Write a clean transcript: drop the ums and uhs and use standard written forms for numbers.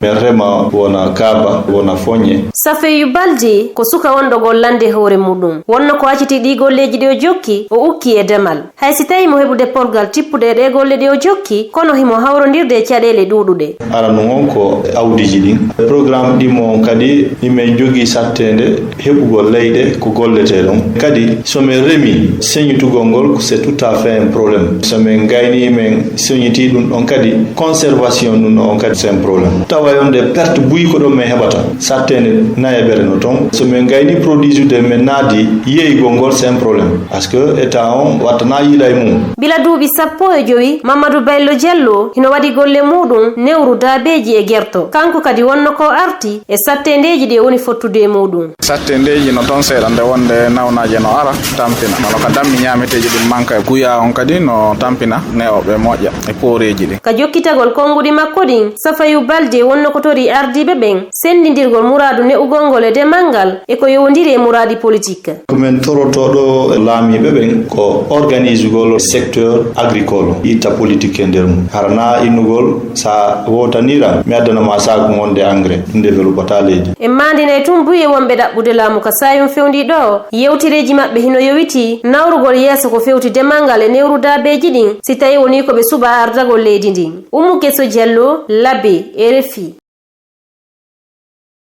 men rema wona kaba wona fonye. Safeyu Balde ko suka wondo gollande hoore mudum wonno ko acciti ɗi golleji ɗi o jokki o ukki e demal hay si tawi mo heɓude porgal tippude ɗe golle ɗi o jokki kono himo hawrodirde e caɗele ɗuɗuɗe. Aranu on ko awdiji ɗin programme ɗimo kadi min jogui sattede heɓugol leyɗe ko gollete ɗon kadi somin remi señitugol ngol c'est tout à fait un problème somin gayni min señiti ɗum ɗon kadi conservation ɗum ɗon kadi c'est un problème tawa yonde perte buyi ko ɗon min heɓata sattede nayeɓere no toon somin gayni produit jude min naadi yeeygol ngol c'est un problème parce que état on wattana yiila e mum. Bila duuɓi 15 Mamadou Baylo Diallo hino waɗi golle muɗum newru daabeji e gerto kanko kadi wonno ko arti e sattendeji ɗi woni fottude e muɗum. Sattendeji no toon seeɗa nde wonde nawnaje no ara tampina hono ko dammi ñameteji ɗin manka e guya on kadi no tampina newoɓe moƴƴa e pooreji ɗin. Ka jokkitagol konguɗi makko ɗin Safeyu Balde wonno ko tori ardiɓe ɓen sendidirgol muradu ne'ugol ngol e demalngal e ko yowdiri e muradi politique. Komin torotoɗo laamiɓe ɓen ko organise gol secteur agricole itta politique e nder mum harana innugol sa wotanira mi addanama saku wonde engrais développata leydi. E mandina e tumbuye wonɓe ɗaɓɓude laamu ka sayum fewndi ɗo yewtireji maɓɓe hino yowiti nawrugol yeeso ko fewti demalngal e newru daabeji ɗin si tawi woni ko ɓe suɓa ardagol leydi ndin. Umu Keso Diallo, Labbe, RFI.